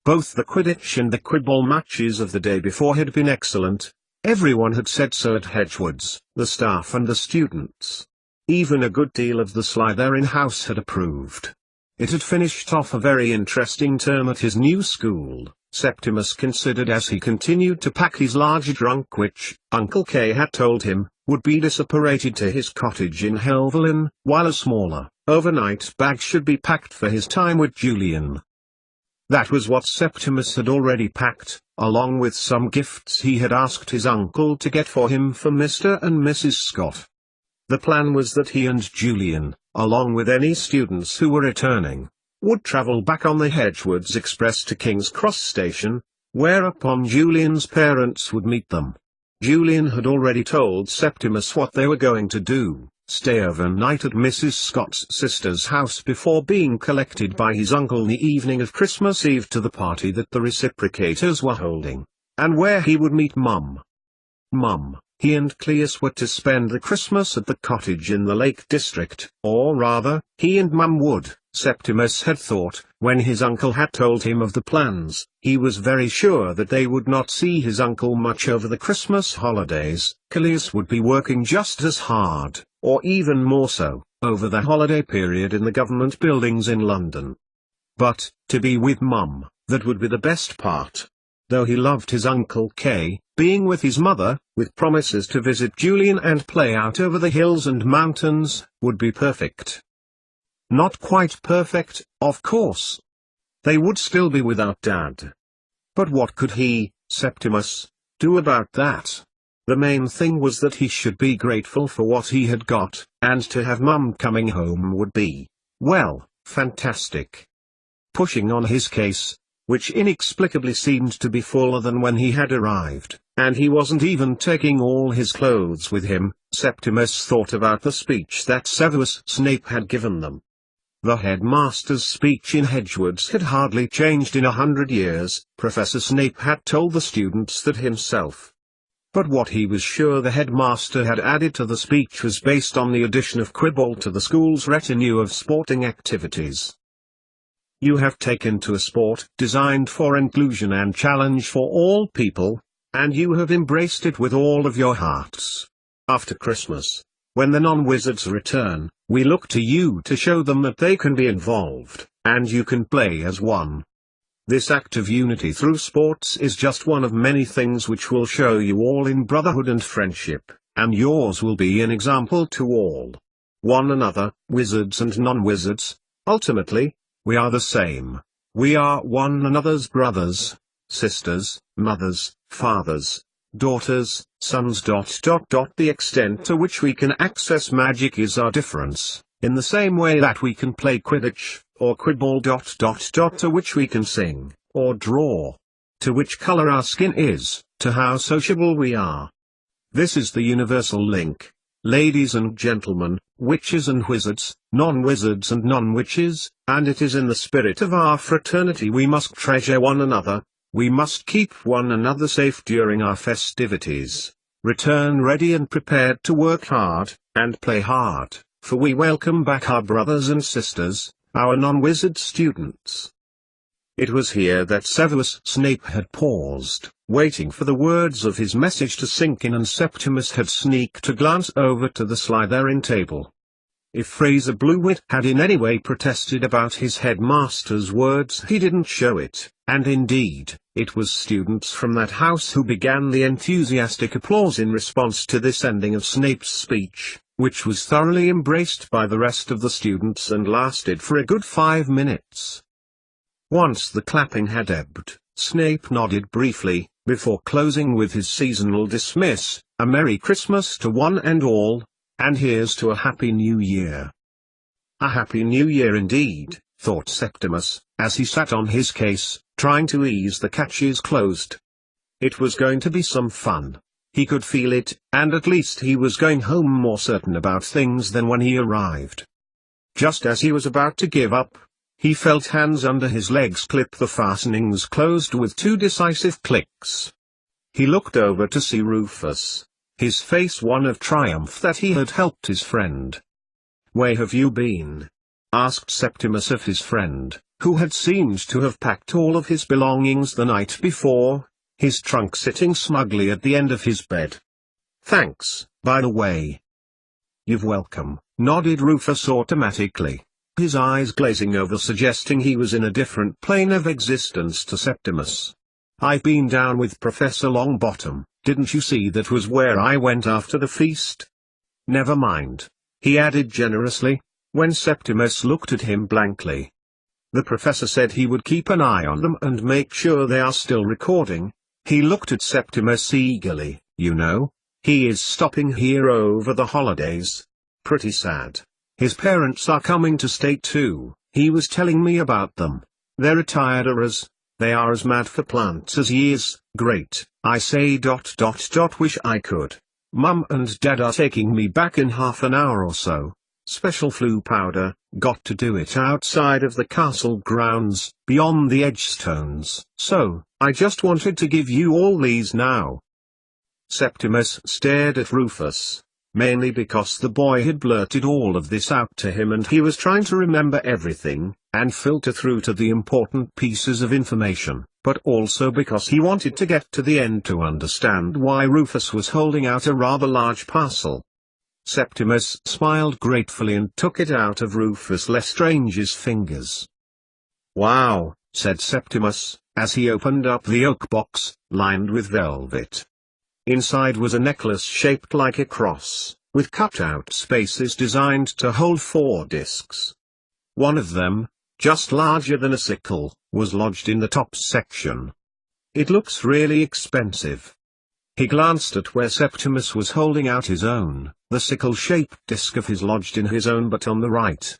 Both the Quidditch and the Quibball matches of the day before had been excellent. Everyone had said so at Hedgewood's, the staff and the students. Even a good deal of the Slytherin house had approved. It had finished off a very interesting term at his new school, Septimus considered as he continued to pack his large trunk which, Uncle K had told him, would be disapparated to his cottage in Helvellyn, while a smaller, overnight bag should be packed for his time with Julian. That was what Septimus had already packed, along with some gifts he had asked his uncle to get for him for Mr. and Mrs. Scott. The plan was that he and Julian, along with any students who were returning, would travel back on the Hedgewoods Express to King's Cross Station, whereupon Julian's parents would meet them. Julian had already told Septimus what they were going to do: stay overnight at Mrs. Scott's sister's house before being collected by his uncle the evening of Christmas Eve to the party that the reciprocators were holding, and where he would meet Mum. He and Cleus were to spend the Christmas at the cottage in the Lake District, or rather, he and Mum would, Septimus had thought. When his uncle had told him of the plans, he was very sure that they would not see his uncle much over the Christmas holidays. Cleus would be working just as hard, or even more so, over the holiday period in the government buildings in London. But, to be with Mum, that would be the best part. Though he loved his Uncle K, being with his mother, with promises to visit Julian and play out over the hills and mountains, would be perfect. Not quite perfect, of course. They would still be without Dad. But what could he, Septimus, do about that? The main thing was that he should be grateful for what he had got, and to have Mum coming home would be, well, fantastic. Pushing on his case, which inexplicably seemed to be fuller than when he had arrived, and he wasn't even taking all his clothes with him, Septimus thought about the speech that Severus Snape had given them. The headmaster's speech in Hedgewood's had hardly changed in 100 years. Professor Snape had told the students that himself. But what he was sure the headmaster had added to the speech was based on the addition of Quibball to the school's retinue of sporting activities. You have taken to a sport designed for inclusion and challenge for all people, and you have embraced it with all of your hearts. After Christmas, when the non-wizards return, we look to you to show them that they can be involved, and you can play as one. This act of unity through sports is just one of many things which will show you all in brotherhood and friendship, and yours will be an example to all. One another, wizards and non-wizards. Ultimately, we are the same. We are one another's brothers, sisters, mothers, fathers, daughters, sons. The extent to which we can access magic is our difference, in the same way that we can play Quidditch, or Quibball. To which we can sing, or draw. To which color our skin is, to how sociable we are. This is the universal link. Ladies and gentlemen, witches and wizards, non-wizards and non-witches, and it is in the spirit of our fraternity we must treasure one another. We must keep one another safe during our festivities, return ready and prepared to work hard, and play hard, for we welcome back our brothers and sisters, our non-wizard students. It was here that Severus Snape had paused, waiting for the words of his message to sink in, and Septimus had sneaked a glance over to the Slytherin table. If Fraser Blewett had in any way protested about his headmaster's words, he didn't show it, and indeed, it was students from that house who began the enthusiastic applause in response to this ending of Snape's speech, which was thoroughly embraced by the rest of the students and lasted for a good 5 minutes. Once the clapping had ebbed, Snape nodded briefly, before closing with his seasonal dismiss, "A Merry Christmas to one and all, and here's to a Happy New Year." A Happy New Year indeed, thought Septimus, as he sat on his case, trying to ease the catches closed. It was going to be some fun. He could feel it, and at least he was going home more certain about things than when he arrived. Just as he was about to give up, he felt hands under his legs clip the fastenings closed with 2 decisive clicks. He looked over to see Rufus, his face one of triumph that he had helped his friend. "Where have you been?" asked Septimus of his friend, who had seemed to have packed all of his belongings the night before, his trunk sitting smugly at the end of his bed. "Thanks, by the way." "You're welcome," nodded Rufus automatically, his eyes glazing over, suggesting he was in a different plane of existence to Septimus. "I've been down with Professor Longbottom. Didn't you see that was where I went after the feast?" "Never mind," he added generously, when Septimus looked at him blankly. "The professor said he would keep an eye on them and make sure they are still recording." He looked at Septimus eagerly. "You know, he is stopping here over the holidays. Pretty sad. His parents are coming to stay too. He was telling me about them. They're retired as. They are as mad for plants as he is." "Great, I say. Wish I could. Mum and Dad are taking me back in half an hour or so. Special flu powder, got to do it outside of the castle grounds, beyond the Edgestones. So, I just wanted to give you all these now." Septimus stared at Rufus, mainly because the boy had blurted all of this out to him and he was trying to remember everything, and filter through to the important pieces of information, but also because he wanted to get to the end to understand why Rufus was holding out a rather large parcel. Septimus smiled gratefully and took it out of Rufus Lestrange's fingers. "Wow," said Septimus, as he opened up the oak box, lined with velvet. Inside was a necklace shaped like a cross, with cut-out spaces designed to hold 4 discs. One of them, just larger than a sickle, was lodged in the top section. "It looks really expensive." He glanced at where Septimus was holding out his own. The sickle-shaped disc of his lodged in his own but on the right.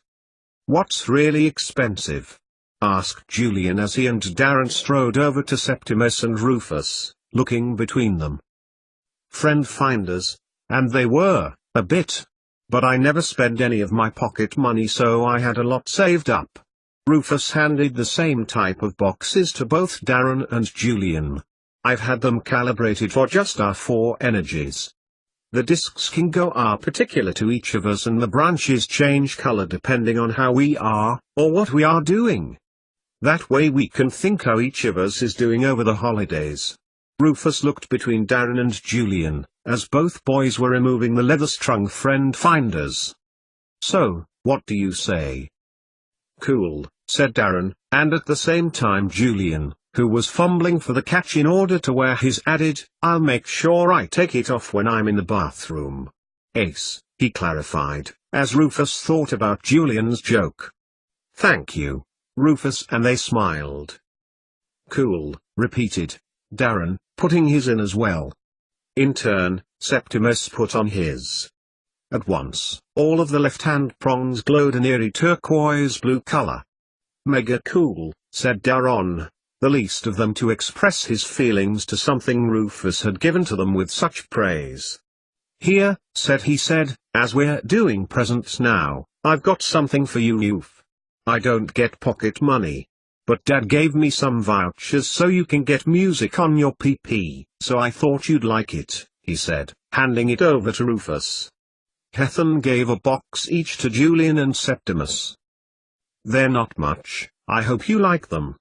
"What's really expensive?" asked Julian as he and Darren strode over to Septimus and Rufus, looking between them. "Friend finders, and they were, a bit. But I never spend any of my pocket money, so I had a lot saved up." Rufus handed the same type of boxes to both Darren and Julian. "I've had them calibrated for just our 4 energies. The discs can go are particular to each of us and the branches change color depending on how we are, or what we are doing. That way we can think how each of us is doing over the holidays." Rufus looked between Darren and Julian, as both boys were removing the leather-strung friend finders. "So, what do you say?" "Cool," said Darren, and at the same time Julian, who was fumbling for the catch in order to wear his, added, "I'll make sure I take it off when I'm in the bathroom." "Ace," he clarified, as Rufus thought about Julian's joke. "Thank you, Rufus," and they smiled. "Cool," repeated Darren, putting his in as well. In turn, Septimus put on his. At once, all of the left-hand prongs glowed an eerie turquoise blue color. "Mega cool," said Darren, the least of them to express his feelings to something Rufus had given to them with such praise. "Here," he said, "as we're doing presents now, I've got something for you youth. I don't get pocket money. But Dad gave me some vouchers so you can get music on your PP, so I thought you'd like it," he said, handing it over to Rufus. Hethan gave a box each to Julian and Septimus. "They're not much, I hope you like them."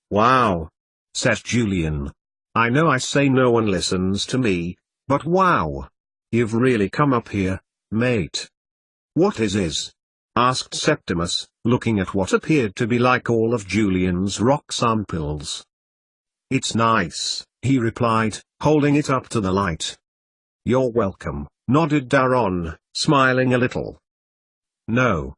"Wow," said Julian. "I know I say no one listens to me, but wow. You've really come up here, mate." "What is?" asked Septimus, looking at what appeared to be like all of Julian's rock samples. "It's nice," he replied, holding it up to the light. "You're welcome," nodded Darren, smiling a little. "No!"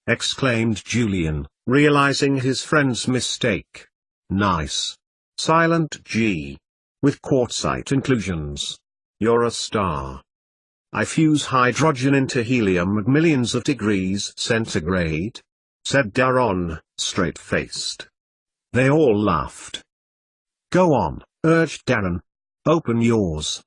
exclaimed Julian, realizing his friend's mistake. "Nice. Silent G. With quartzite inclusions. You're a star. I fuse hydrogen into helium at millions of degrees centigrade," said Darren, straight-faced. They all laughed. "Go on," urged Darren. "Open yours."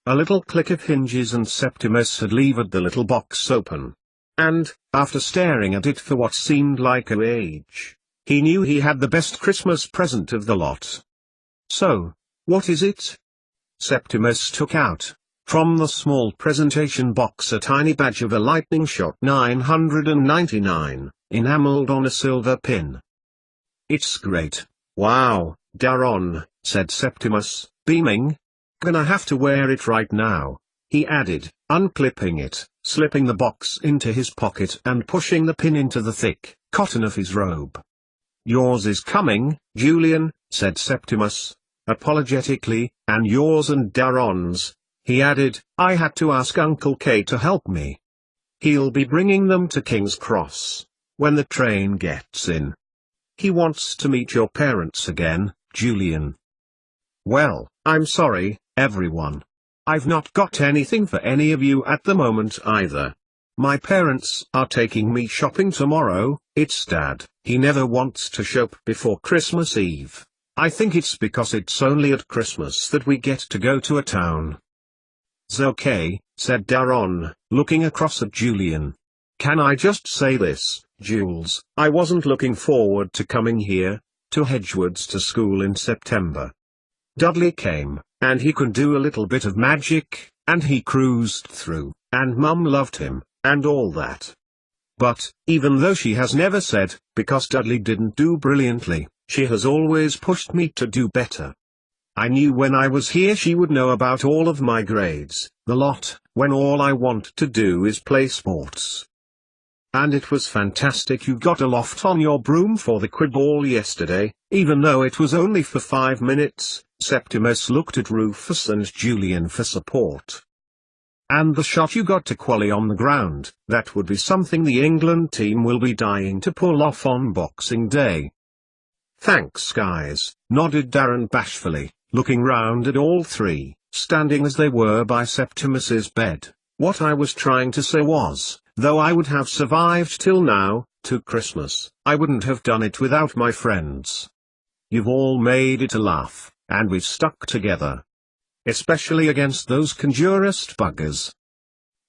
A little click of hinges and Septimus had levered the little box open. And, after staring at it for what seemed like an age, he knew he had the best Christmas present of the lot. "So, what is it?" Septimus took out, from the small presentation box, a tiny badge of a lightning shot 999, enameled on a silver pin. "It's great. Wow, Darren," said Septimus, beaming. "Gonna have to wear it right now," he added, unclipping it, slipping the box into his pocket and pushing the pin into the thick cotton of his robe. "Yours is coming, Julian," said Septimus, apologetically, "and yours and Darren's," he added. "I had to ask Uncle K to help me. He'll be bringing them to King's Cross when the train gets in. He wants to meet your parents again, Julian." "Well, I'm sorry, everyone. I've not got anything for any of you at the moment either. My parents are taking me shopping tomorrow. It's Dad. He never wants to shop before Christmas Eve. I think it's because it's only at Christmas that we get to go to a town." "'S okay," said Darren, looking across at Julian. "Can I just say this, Jules? I wasn't looking forward to coming here, to Hedgewoods to school in September. Dudley came, and he could do a little bit of magic, and he cruised through, and Mum loved him, and all that. But, even though she has never said, because Dudley didn't do brilliantly, she has always pushed me to do better. I knew when I was here she would know about all of my grades, the lot, when all I want to do is play sports. And it was fantastic you got a loft on your broom for the quid ball yesterday, even though it was only for 5 minutes." Septimus looked at Rufus and Julian for support. "And the shot you got to Quali on the ground, that would be something the England team will be dying to pull off on Boxing Day." "Thanks guys," nodded Darren bashfully, looking round at all three, standing as they were by Septimus's bed. "What I was trying to say was, though I would have survived till now, to Christmas, I wouldn't have done it without my friends. You've all made it a laugh, and we've stuck together. Especially against those conjurist buggers."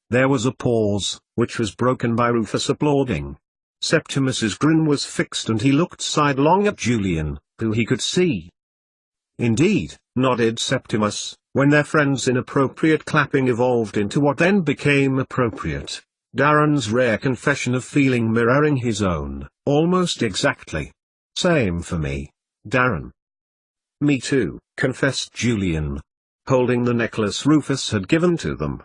There was a pause, which was broken by Rufus applauding. Septimus's grin was fixed and he looked sidelong at Julian, who he could see. "Indeed," nodded Septimus, when their friend's inappropriate clapping evolved into what then became appropriate. Darren's rare confession of feeling mirroring his own, almost exactly. "Same for me, Darren." "Me too," confessed Julian, holding the necklace Rufus had given to them.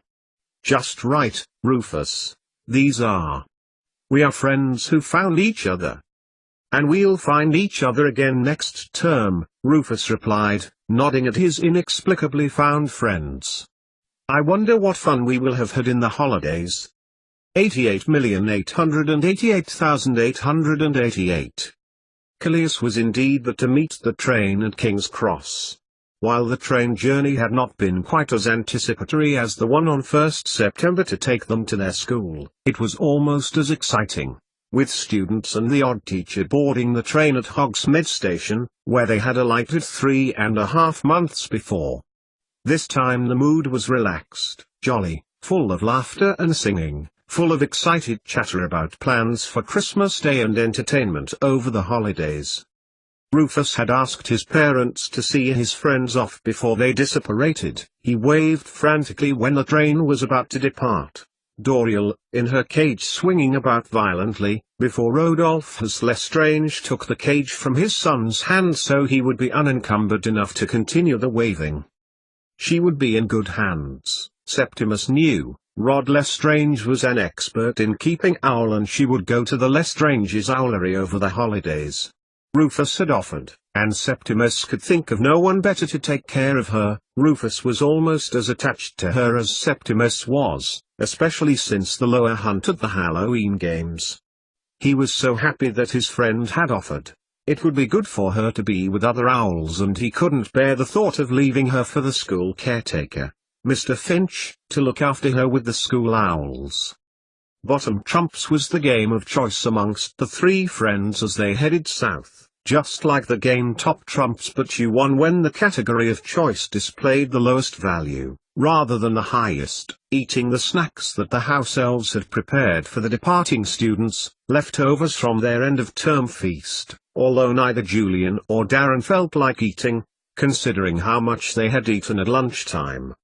"Just right, Rufus. These are. We are friends who found each other." "And we'll find each other again next term," Rufus replied, nodding at his inexplicably found friends. "I wonder what fun we will have had in the holidays." 88,888,888. Callias was indeed but to meet the train at King's Cross. While the train journey had not been quite as anticipatory as the one on 1st September to take them to their school, it was almost as exciting, with students and the odd teacher boarding the train at Hogsmeade Station, where they had alighted 3.5 months before. This time the mood was relaxed, jolly, full of laughter and singing, full of excited chatter about plans for Christmas Day and entertainment over the holidays. Rufus had asked his parents to see his friends off before they disapparated. He waved frantically when the train was about to depart. Doriel, in her cage swinging about violently, before Rodolphus Lestrange took the cage from his son's hand so he would be unencumbered enough to continue the waving. She would be in good hands, Septimus knew. Rod Lestrange was an expert in keeping owl and she would go to the Lestrange's owlery over the holidays. Rufus had offered, and Septimus could think of no one better to take care of her. Rufus was almost as attached to her as Septimus was, especially since the lower hunt at the Halloween games. He was so happy that his friend had offered. It would be good for her to be with other owls and he couldn't bear the thought of leaving her for the school caretaker, Mr. Finch, to look after her with the school owls. Bottom trumps was the game of choice amongst the three friends as they headed south, just like the game top trumps, but you won when the category of choice displayed the lowest value, rather than the highest, eating the snacks that the house elves had prepared for the departing students, leftovers from their end-of-term feast, although neither Julian or Darren felt like eating, considering how much they had eaten at lunchtime.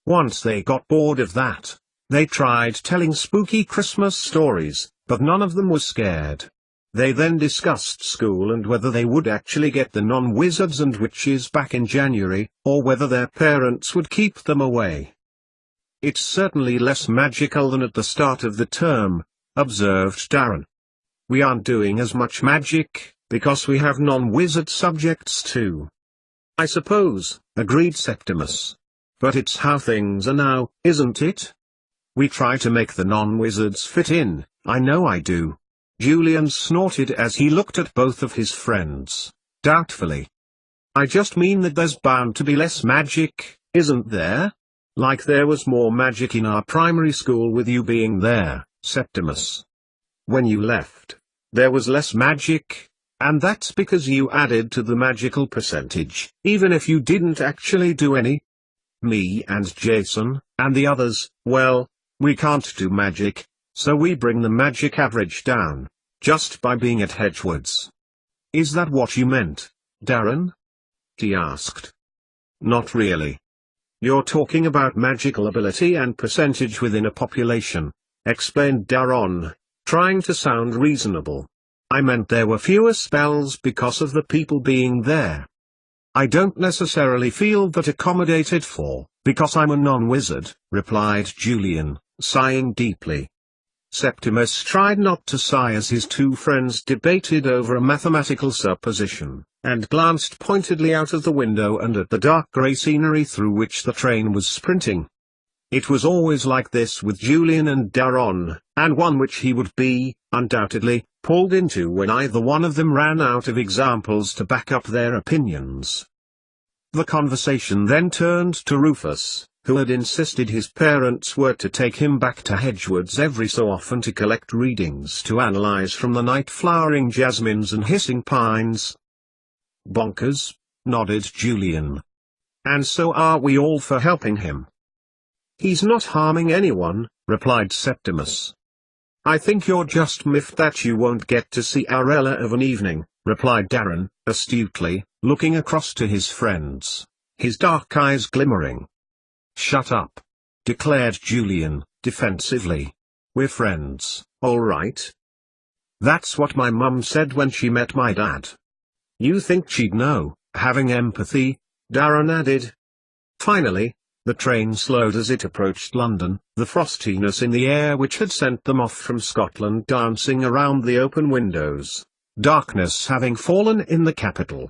Once they got bored of that, they tried telling spooky Christmas stories, but none of them was scared. They then discussed school and whether they would actually get the non-wizards and witches back in January, or whether their parents would keep them away. "It's certainly less magical than at the start of the term," observed Darren. "We aren't doing as much magic, because we have non-wizard subjects too." "I suppose," agreed Septimus. "But it's how things are now, isn't it? We try to make the non-wizards fit in, I know I do." Julian snorted as he looked at both of his friends, doubtfully. "I just mean that there's bound to be less magic, isn't there? Like there was more magic in our primary school with you being there, Septimus. When you left, there was less magic, and that's because you added to the magical percentage, even if you didn't actually do any. Me and Jason, and the others, well, we can't do magic, so we bring the magic average down, just by being at Hedgewood's." "Is that what you meant, Darren?" he asked. "Not really. You're talking about magical ability and percentage within a population," explained Darren, trying to sound reasonable. "I meant there were fewer spells because of the people being there. I don't necessarily feel that accommodated for, because I'm a non-wizard," replied Julian, sighing deeply. Septimus tried not to sigh as his two friends debated over a mathematical supposition, and glanced pointedly out of the window and at the dark grey scenery through which the train was sprinting. It was always like this with Julian and Darren, and one which he would be, undoubtedly, pulled into when either one of them ran out of examples to back up their opinions. The conversation then turned to Rufus, who had insisted his parents were to take him back to Hedgewood's every so often to collect readings to analyze from the night-flowering jasmines and hissing pines. "Bonkers," nodded Julian. "And so are we all for helping him." "He's not harming anyone," replied Septimus. "I think you're just miffed that you won't get to see Arella of an evening," replied Darren, astutely, looking across to his friends, his dark eyes glimmering. "Shut up," declared Julian, defensively. "We're friends, all right? That's what my mum said when she met my dad." "You think she'd know, having empathy?" Darren added. Finally, the train slowed as it approached London, the frostiness in the air which had sent them off from Scotland dancing around the open windows, darkness having fallen in the capital.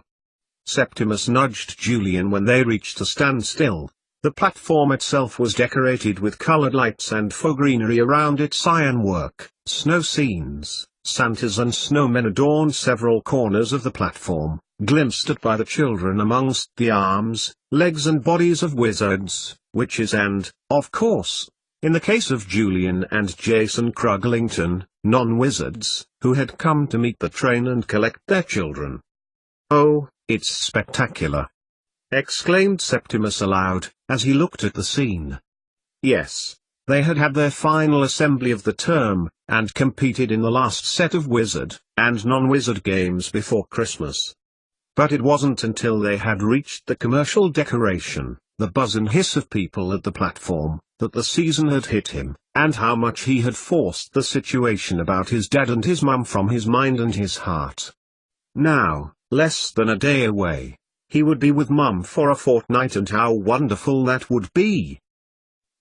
Septimus nudged Julian when they reached a standstill. The platform itself was decorated with colored lights and faux greenery around its ironwork. Snow scenes, Santas and snowmen adorned several corners of the platform, glimpsed at by the children amongst the arms, legs and bodies of wizards, witches and, of course, in the case of Julian and Jason Cruglington, non-wizards, who had come to meet the train and collect their children. "Oh, it's spectacular!" exclaimed Septimus aloud, as he looked at the scene. Yes, they had had their final assembly of the term, and competed in the last set of wizard and non-wizard games before Christmas. But it wasn't until they had reached the commercial decoration, the buzz and hiss of people at the platform, that the season had hit him, and how much he had forced the situation about his dad and his mum from his mind and his heart. Now, less than a day away, he would be with Mum for a fortnight, and how wonderful that would be.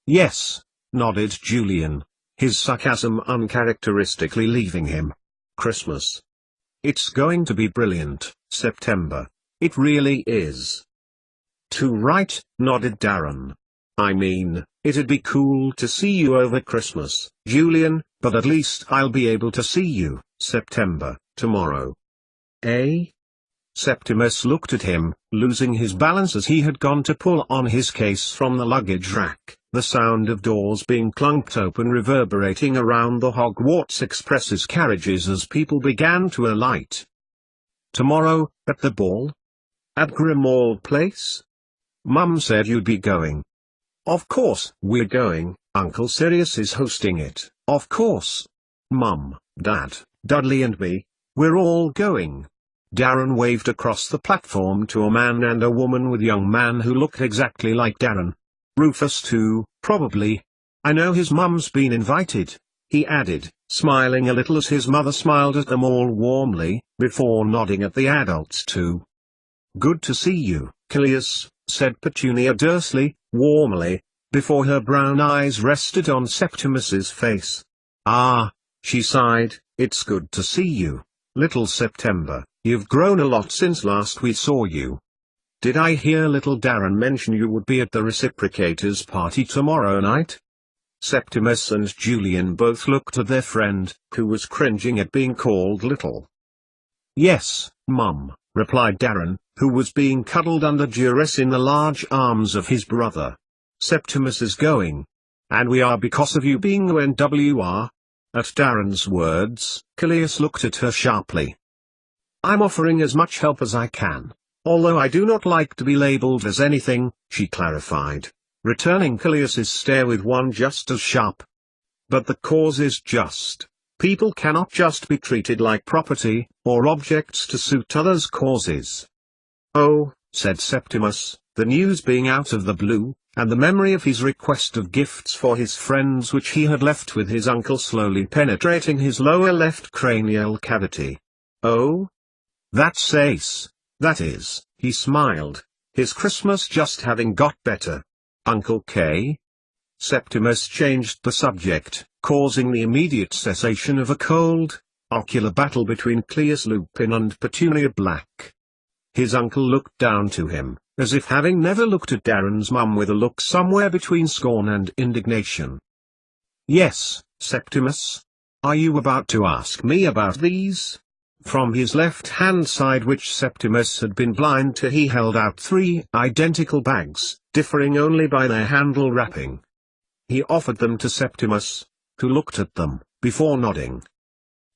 "Yes," nodded Julian, his sarcasm uncharacteristically leaving him. "Christmas. It's going to be brilliant, September. It really is." "Too right," nodded Darren. "I mean, it'd be cool to see you over Christmas, Julian, but at least I'll be able to see you, September, tomorrow." "Eh?" Septimus looked at him, losing his balance as he had gone to pull on his case from the luggage rack, the sound of doors being clunked open reverberating around the Hogwarts Express's carriages as people began to alight. "Tomorrow, at the ball? At Grimmauld Place? Mum said you'd be going." "Of course, we're going. Uncle Sirius is hosting it, of course. Mum, Dad, Dudley and me, we're all going." Darren waved across the platform to a man and a woman with young man who looked exactly like Darren. "Rufus too, probably. I know his mum's been invited," he added, smiling a little as his mother smiled at them all warmly, before nodding at the adults too. "Good to see you, Callias," said Petunia Dursley, warmly, before her brown eyes rested on Septimus's face. "Ah," she sighed, "it's good to see you, little September, you've grown a lot since last we saw you. Did I hear little Darren mention you would be at the reciprocators' party tomorrow night?" Septimus and Julian both looked at their friend, who was cringing at being called little. "Yes, Mum," replied Darren, who was being cuddled under duress in the large arms of his brother. "Septimus is going. And we are because of you being ONWR." At Darren's words, Callias looked at her sharply. "I'm offering as much help as I can, although I do not like to be labeled as anything," she clarified, returning Callias's stare with one just as sharp. "But the cause is just. People cannot just be treated like property, or objects to suit others' causes." "Oh," said Septimus, the news being out of the blue, and the memory of his request of gifts for his friends which he had left with his uncle slowly penetrating his lower left cranial cavity. "Oh? That's ace. That is," he smiled, "his Christmas just having got better. Uncle K?" Septimus changed the subject, causing the immediate cessation of a cold, ocular battle between Cleus Lupin and Petunia Black. His uncle looked down to him, as if having never looked at Darren's mum, with a look somewhere between scorn and indignation. "Yes, Septimus? Are you about to ask me about these?" From his left-hand side, which Septimus had been blind to, he held out 3 identical bags, differing only by their handle wrapping. He offered them to Septimus, who looked at them, before nodding.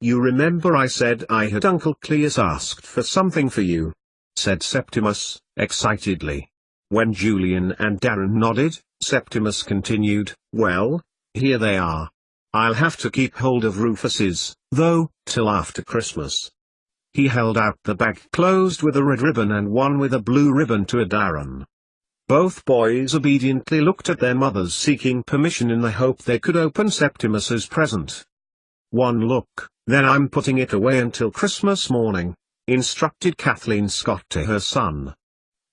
"You remember I said I had Uncle Cleus asked for something for you?" said Septimus, excitedly. When Julian and Darren nodded, Septimus continued, "Well, here they are. I'll have to keep hold of Rufus's, though, till after Christmas." He held out the bag closed with a red ribbon and one with a blue ribbon to Darren. Both boys obediently looked at their mothers, seeking permission in the hope they could open Septimus's present. "One look, then I'm putting it away until Christmas morning," instructed Kathleen Scott to her son.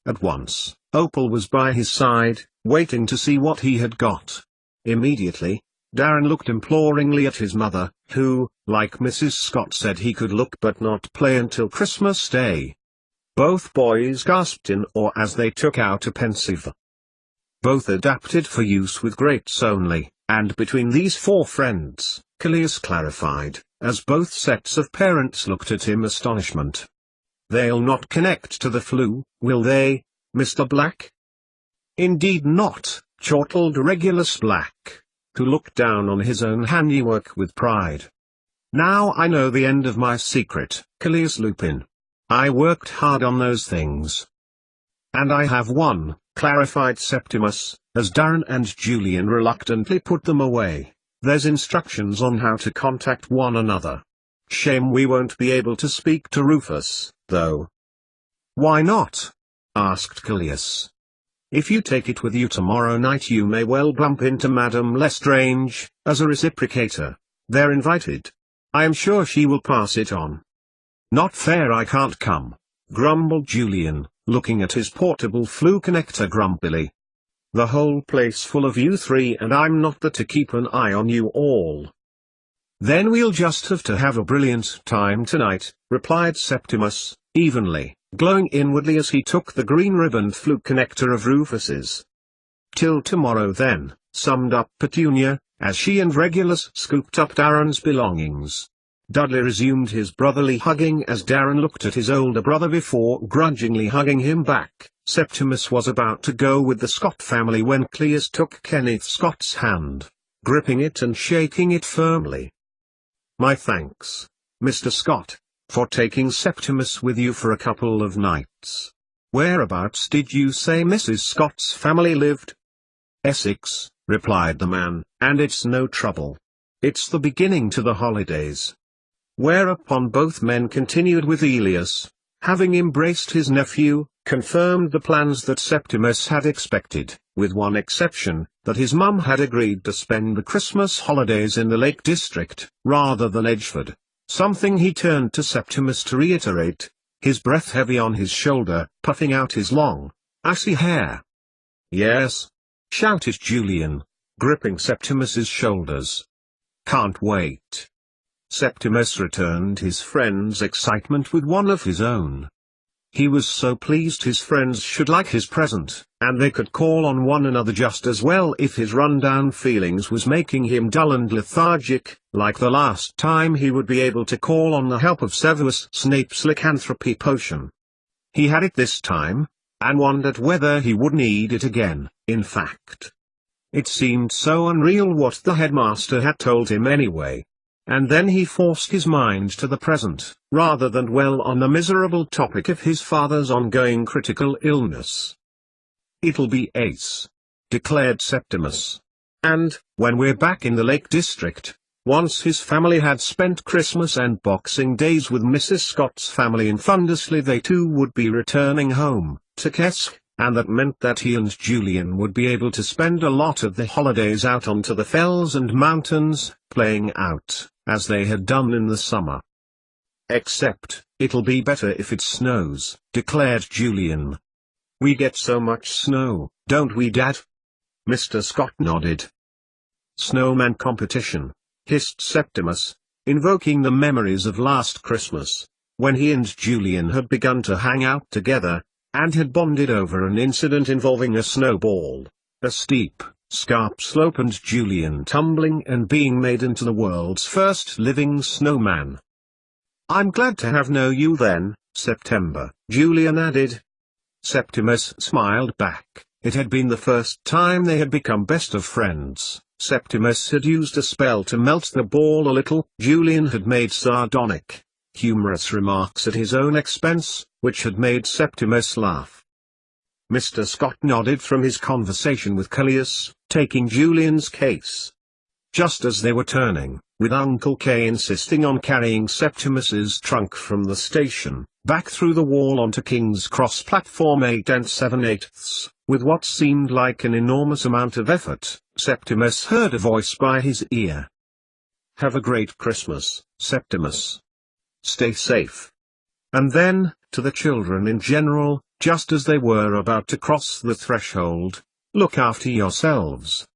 At once, Opal was by his side, waiting to see what he had got. Immediately, Darren looked imploringly at his mother, who, like Mrs. Scott, said he could look but not play until Christmas Day. Both boys gasped in awe as they took out a pensive. Both adapted for use with greats only, and between these 4 friends, Callias clarified, as both sets of parents looked at him astonishment. "They'll not connect to the flu, will they, Mr. Black?" "Indeed not," chortled Regulus Black, who looked down on his own handiwork with pride. "Now I know the end of my secret, Callias Lupin. I worked hard on those things." "And I have one," clarified Septimus, as Darren and Julian reluctantly put them away. "There's instructions on how to contact one another. Shame we won't be able to speak to Rufus, though." "Why not?" asked Callias. "If you take it with you tomorrow night, you may well bump into Madame Lestrange, as a reciprocator. They're invited. I am sure she will pass it on." "Not fair, I can't come," grumbled Julian, looking at his portable flu connector grumpily. "The whole place full of you 3 and I'm not there to keep an eye on you all." "Then we'll just have to have a brilliant time tonight," replied Septimus, evenly, glowing inwardly as he took the green-ribboned flu connector of Rufus's. "Till tomorrow then," summed up Petunia, as she and Regulus scooped up Darren's belongings. Dudley resumed his brotherly hugging as Darren looked at his older brother before grudgingly hugging him back. Septimus was about to go with the Scott family when Cleus took Kenneth Scott's hand, gripping it and shaking it firmly. "My thanks, Mr. Scott, for taking Septimus with you for a couple of nights. Whereabouts did you say Mrs. Scott's family lived?" "Essex," replied the man, "and it's no trouble. It's the beginning to the holidays." Whereupon both men continued with Elias, having embraced his nephew, confirmed the plans that Septimus had expected, with one exception, that his mum had agreed to spend the Christmas holidays in the Lake District, rather than Edgeford. Something he turned to Septimus to reiterate, his breath heavy on his shoulder, puffing out his long, ashy hair. "Yes," shouted Julian, gripping Septimus's shoulders. "Can't wait." Septimus returned his friend's excitement with one of his own. He was so pleased his friends should like his present, and they could call on one another just as well if his run-down feelings was making him dull and lethargic. Like the last time, he would be able to call on the help of Severus Snape's lycanthropy potion. He had it this time, and wondered whether he would need it again. In fact, it seemed so unreal what the headmaster had told him anyway. And then he forced his mind to the present, rather than dwell on the miserable topic of his father's ongoing critical illness. "It'll be ace," declared Septimus. "And, when we're back in the Lake District, once his family had spent Christmas and Boxing Days with Mrs. Scott's family in Thundersley, they too would be returning home, to Kesk, and that meant that he and Julian would be able to spend a lot of the holidays out onto the fells and mountains, playing out, as they had done in the summer. "Except, it'll be better if it snows," declared Julian. "We get so much snow, don't we, Dad?" Mr. Scott nodded. "Snowman competition," hissed Septimus, invoking the memories of last Christmas, when he and Julian had begun to hang out together, and had bonded over an incident involving a snowball, a steep, scarp slope, and Julian tumbling and being made into the world's first living snowman. "I'm glad to have known you then, September," Julian added. Septimus smiled back. It had been the first time they had become best of friends. Septimus had used a spell to melt the ball a little. Julian had made sardonic, humorous remarks at his own expense, which had made Septimus laugh. Mr. Scott nodded from his conversation with Callias, taking Julian's case. Just as they were turning, with Uncle K insisting on carrying Septimus's trunk from the station, back through the wall onto King's Cross platform 8 7/8, with what seemed like an enormous amount of effort, Septimus heard a voice by his ear. "Have a great Christmas, Septimus. Stay safe." And then, to the children in general, just as they were about to cross the threshold, "Look after yourselves.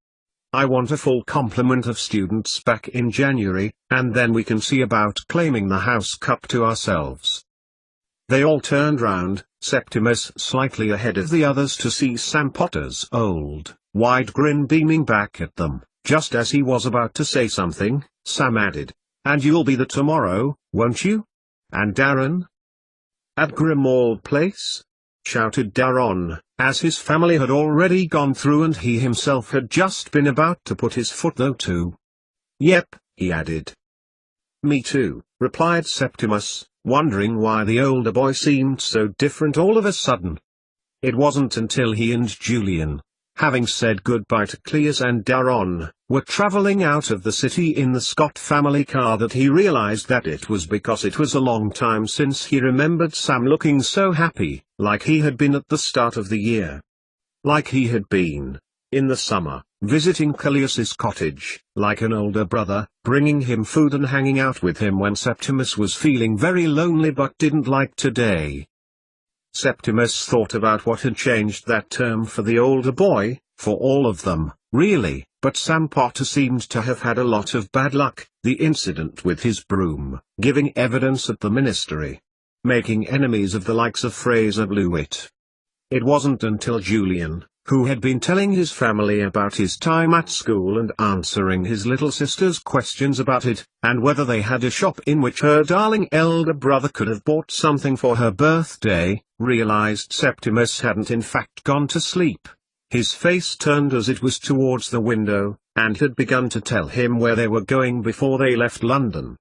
I want a full complement of students back in January, and then we can see about claiming the house cup to ourselves." They all turned round, Septimus slightly ahead of the others, to see Sam Potter's old, wide grin beaming back at them. Just as he was about to say something, Sam added, "And you'll be there tomorrow, won't you? And Darren?" "At Grimmauld Place?" shouted Darren, as his family had already gone through and he himself had just been about to put his foot though too. "Yep," he added. "Me too," replied Septimus, wondering why the older boy seemed so different all of a sudden. It wasn't until he and Julian, having said goodbye to Cleus and Darren, were traveling out of the city in the Scott family car that he realized that it was because it was a long time since he remembered Sam looking so happy, like he had been at the start of the year. Like he had been, in the summer, visiting Callias's cottage, like an older brother, bringing him food and hanging out with him when Septimus was feeling very lonely but didn't like today. Septimus thought about what had changed that term for the older boy, for all of them, really, but Sam Potter seemed to have had a lot of bad luck, the incident with his broom, giving evidence at the ministry, making enemies of the likes of Fraser Blewett. It wasn't until Julian, who had been telling his family about his time at school and answering his little sister's questions about it, and whether they had a shop in which her darling elder brother could have bought something for her birthday, realized Septimus hadn't in fact gone to sleep. His face turned as it was towards the window, and had begun to tell him where they were going before they left London.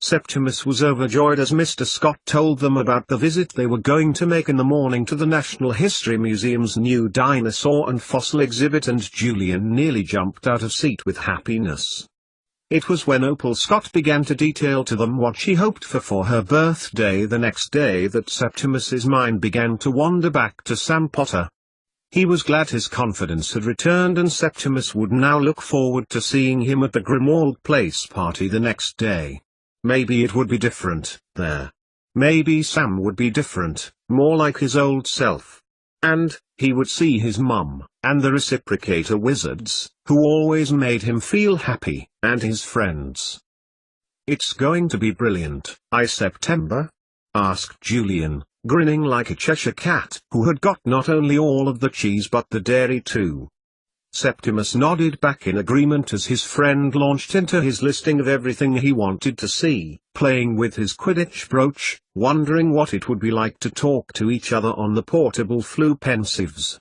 Septimus was overjoyed as Mr. Scott told them about the visit they were going to make in the morning to the National History Museum's new dinosaur and fossil exhibit, and Julian nearly jumped out of seat with happiness. It was when Opal Scott began to detail to them what she hoped for her birthday the next day that Septimus's mind began to wander back to Sam Potter. He was glad his confidence had returned, and Septimus would now look forward to seeing him at the Grimwald Place party the next day. Maybe it would be different there. Maybe Sam would be different, more like his old self. And he would see his mum, and the reciprocator wizards, who always made him feel happy, and his friends. "It's going to be brilliant, September?" asked Julian, grinning like a Cheshire cat who had got not only all of the cheese but the dairy too. Septimus nodded back in agreement as his friend launched into his listing of everything he wanted to see, playing with his Quidditch brooch, wondering what it would be like to talk to each other on the portable flu pensives.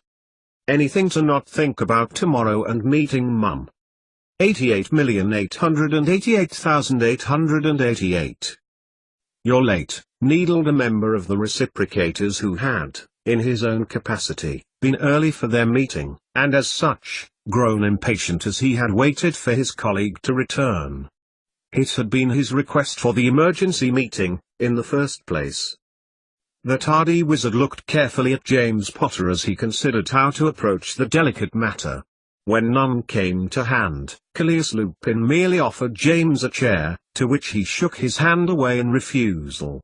Anything to not think about tomorrow and meeting Mum. 88,888,888. "You're late," needled a member of the reciprocators who had, in his own capacity, been early for their meeting, and as such, grown impatient as he had waited for his colleague to return. It had been his request for the emergency meeting, in the first place. The tardy wizard looked carefully at James Potter as he considered how to approach the delicate matter. When none came to hand, Callias Lupin merely offered James a chair, to which he shook his hand away in refusal.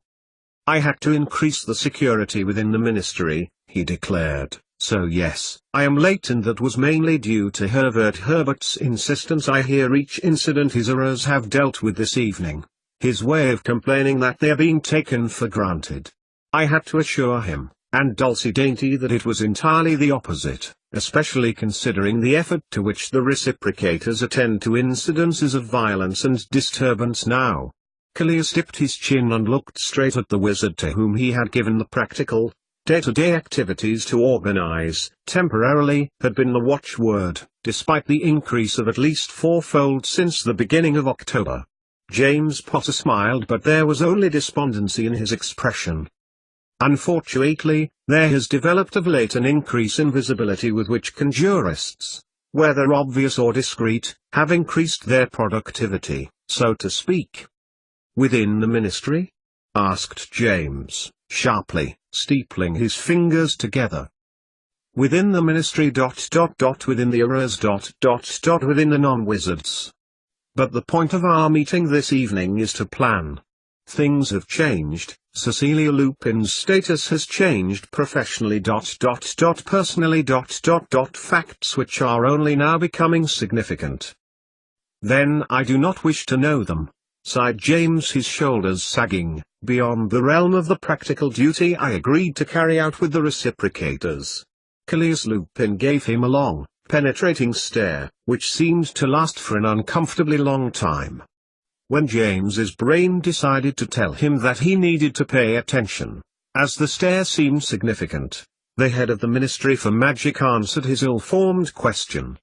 "I had to increase the security within the ministry," he declared, "so yes, I am late, and that was mainly due to Herbert's insistence. I hear each incident his errors have dealt with this evening. His way of complaining that they're being taken for granted. I had to assure him, and Dulcie Dainty, that it was entirely the opposite, especially considering the effort to which the reciprocators attend to incidences of violence and disturbance now." Callias dipped his chin and looked straight at the wizard to whom he had given the practical, day-to-day activities to organize. "Temporarily" had been the watchword, despite the increase of at least fourfold since the beginning of October. James Potter smiled, but there was only despondency in his expression. "Unfortunately, there has developed of late an increase in visibility with which conjurists, whether obvious or discreet, have increased their productivity, so to speak." "Within the ministry?" asked James, sharply, steepling his fingers together. "Within the ministry ... within the errors ... within the non-wizards. But the point of our meeting this evening is to plan. Things have changed. Cecilia Lupin's status has changed professionally ... personally ... facts which are only now becoming significant." "Then I do not wish to know them," sighed James, his shoulders sagging. "Beyond the realm of the practical duty I agreed to carry out with the reciprocators." Callias Lupin gave him a long, penetrating stare, which seemed to last for an uncomfortably long time. When James's brain decided to tell him that he needed to pay attention, as the stare seemed significant, the head of the Ministry for Magic answered his ill-formed question.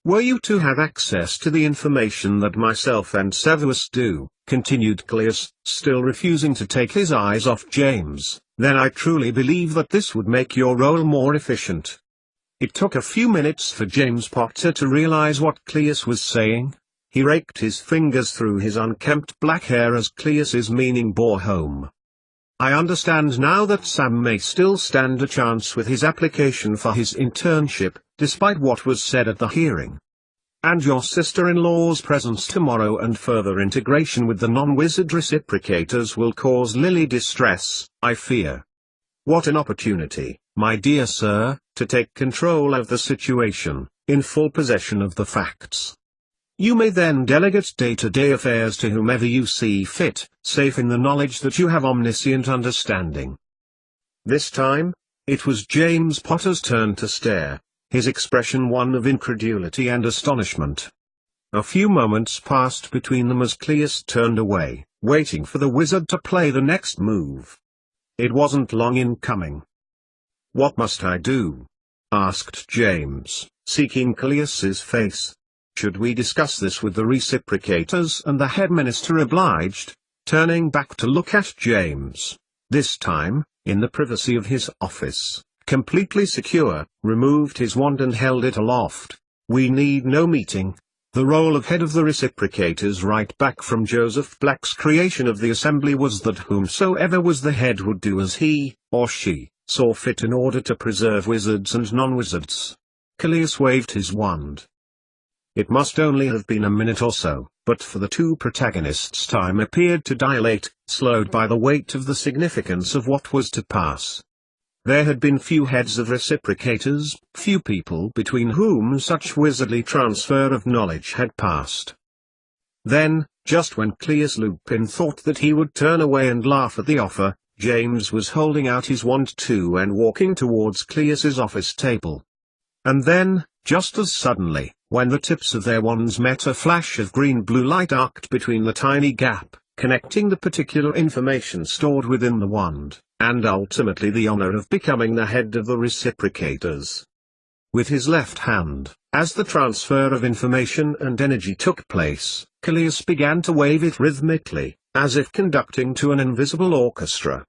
"Were you to have access to the information that myself and Severus do," continued Callias, still refusing to take his eyes off James, "then I truly believe that this would make your role more efficient." It took a few minutes for James Potter to realize what Callias was saying. He raked his fingers through his unkempt black hair as Callias's meaning bore home. "I understand now that Sam may still stand a chance with his application for his internship, despite what was said at the hearing. And your sister-in-law's presence tomorrow and further integration with the non-wizard reciprocators will cause Lily distress, I fear. What an opportunity, my dear sir, to take control of the situation, in full possession of the facts. You may then delegate day-to-day affairs to whomever you see fit, safe in the knowledge that you have omniscient understanding." This time, it was James Potter's turn to stare, his expression one of incredulity and astonishment. A few moments passed between them as Callias turned away, waiting for the wizard to play the next move. It wasn't long in coming. "What must I do?" asked James, seeking Callias's face. "Should we discuss this with the reciprocators?" And the head minister obliged, turning back to look at James. This time, in the privacy of his office, completely secure, removed his wand and held it aloft. "We need no meeting. The role of head of the reciprocators right back from Joseph Black's creation of the assembly was that whomsoever was the head would do as he, or she, saw fit in order to preserve wizards and non-wizards. Callias waved his wand. It must only have been a minute or so, but for the two protagonists time appeared to dilate, slowed by the weight of the significance of what was to pass. There had been few heads of reciprocators, few people between whom such wizardly transfer of knowledge had passed. Then, just when Cleus Lupin thought that he would turn away and laugh at the offer, James was holding out his wand too and walking towards Cleus's office table. And then, just as suddenly, when the tips of their wands met, a flash of green-blue light arced between the tiny gap, connecting the particular information stored within the wand, and ultimately the honor of becoming the head of the reciprocators. With his left hand, as the transfer of information and energy took place, Callias began to wave it rhythmically, as if conducting to an invisible orchestra.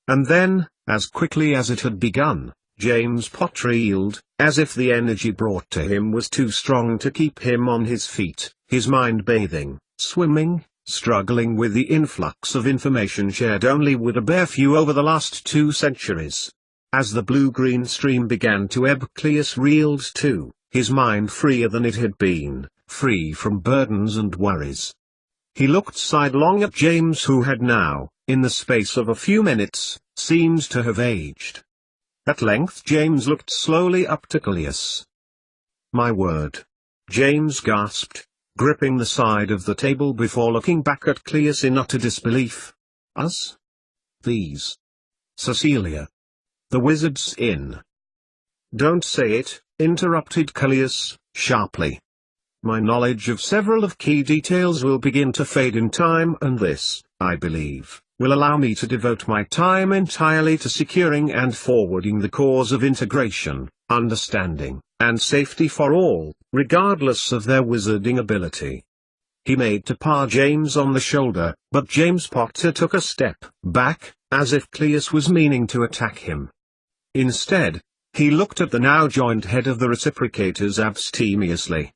And then, as quickly as it had begun, James Potter reeled, as if the energy brought to him was too strong to keep him on his feet, his mind bathing, swimming, struggling with the influx of information shared only with a bare few over the last 2 centuries. As the blue-green stream began to ebb, Cleus reeled too, his mind freer than it had been, free from burdens and worries. He looked sidelong at James, who had now, in the space of a few minutes, seemed to have aged. At length James looked slowly up to Callias. "My word!" James gasped, gripping the side of the table before looking back at Cleus in utter disbelief. "Us? These? Cecilia? The Wizard's Inn?" "Don't say it," interrupted Callias, sharply. "My knowledge of several of key details will begin to fade in time, and this, I believe, will allow me to devote my time entirely to securing and forwarding the cause of integration, understanding, and safety for all, regardless of their wizarding ability." He made to pat James on the shoulder, but James Potter took a step back, as if Cleus was meaning to attack him. Instead, he looked at the now joined head of the reciprocators abstemiously.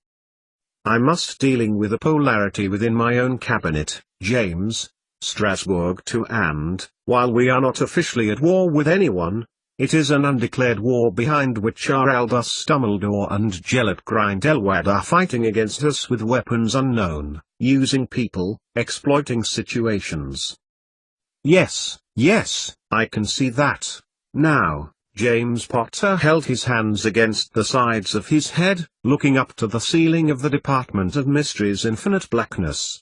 "I must dealing with a polarity within my own cabinet, James, Strasbourg too, and, while we are not officially at war with anyone, it is an undeclared war behind which our Albus Dumbledore and Gellert Grindelwald are fighting against us with weapons unknown, using people, exploiting situations." Yes, I can see that, now." James Potter held his hands against the sides of his head, looking up to the ceiling of the Department of Mystery's infinite blackness.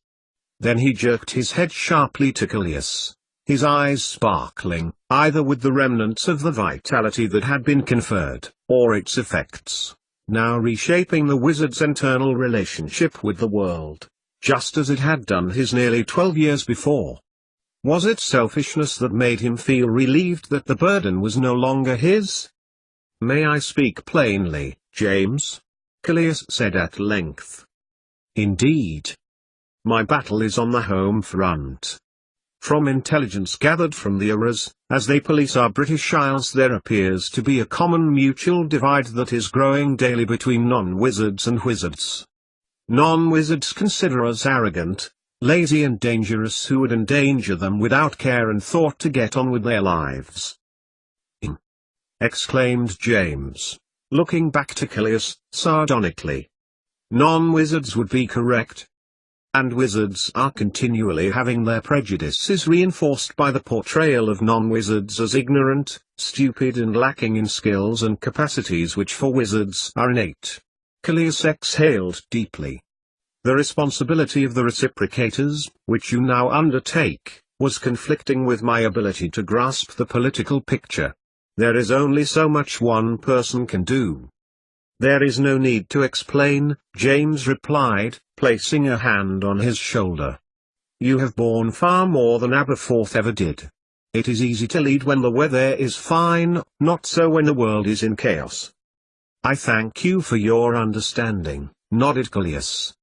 Then he jerked his head sharply to Callias, his eyes sparkling, either with the remnants of the vitality that had been conferred, or its effects, now reshaping the wizard's internal relationship with the world, just as it had done his nearly 12 years before. Was it selfishness that made him feel relieved that the burden was no longer his? "May I speak plainly, James?" Callias said at length. "Indeed. My battle is on the home front. From intelligence gathered from the Auras, as they police our British Isles, there appears to be a common mutual divide that is growing daily between non-wizards and wizards. Non-wizards consider us arrogant, lazy and dangerous, who would endanger them without care and thought to get on with their lives." Exclaimed James, looking back to Callias, sardonically. "Non-wizards would be correct. And wizards are continually having their prejudices reinforced by the portrayal of non-wizards as ignorant, stupid and lacking in skills and capacities which for wizards are innate." Callias exhaled deeply. "The responsibility of the reciprocators, which you now undertake, was conflicting with my ability to grasp the political picture. There is only so much one person can do." "There is no need to explain," James replied, placing a hand on his shoulder. "You have borne far more than Aberforth ever did. It is easy to lead when the weather is fine, not so when the world is in chaos." "I thank you for your understanding," nodded Callias.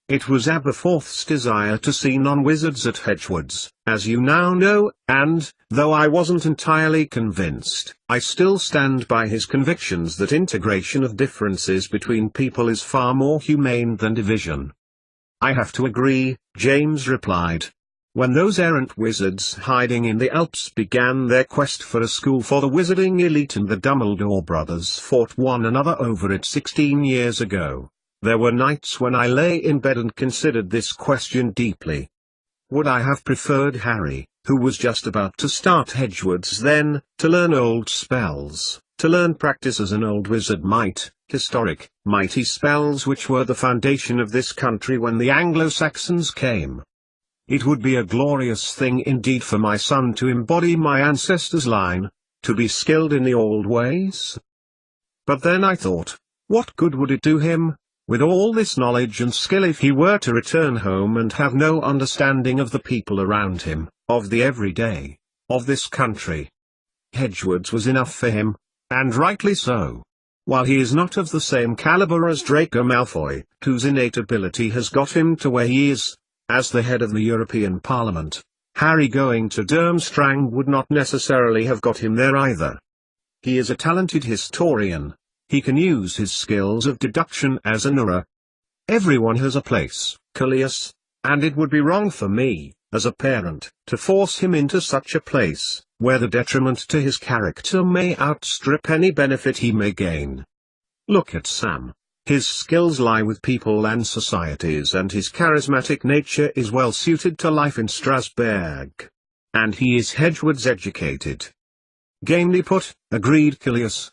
"It was Aberforth's desire to see non-wizards at Hedgewood's, as you now know, and, though I wasn't entirely convinced, I still stand by his convictions that integration of differences between people is far more humane than division." "I have to agree," James replied. when those errant wizards hiding in the Alps began their quest for a school for the wizarding elite and the Dumbledore brothers fought one another over it 16 years ago, there were nights when I lay in bed and considered this question deeply. Would I have preferred Harry, who was just about to start Hedgewood's then, to learn old spells, to learn practice as an old wizard might, historic, mighty spells which were the foundation of this country when the Anglo-Saxons came? It would be a glorious thing indeed for my son to embody my ancestors' line, to be skilled in the old ways. But then I thought, what good would it do him, with all this knowledge and skill, if he were to return home and have no understanding of the people around him, of the everyday, of this country? Hedgewood's was enough for him, and rightly so. While he is not of the same caliber as Draco Malfoy, whose innate ability has got him to where he is, as the head of the European Parliament, Harry going to Durmstrang would not necessarily have got him there either. He is a talented historian. He can use his skills of deduction as a mirror. Everyone has a place, Callias, and it would be wrong for me, as a parent, to force him into such a place, where the detriment to his character may outstrip any benefit he may gain. Look at Sam. His skills lie with people and societies, and his charismatic nature is well suited to life in Strasbourg. And he is Hedgewood's educated. Gamely put, agreed Callias.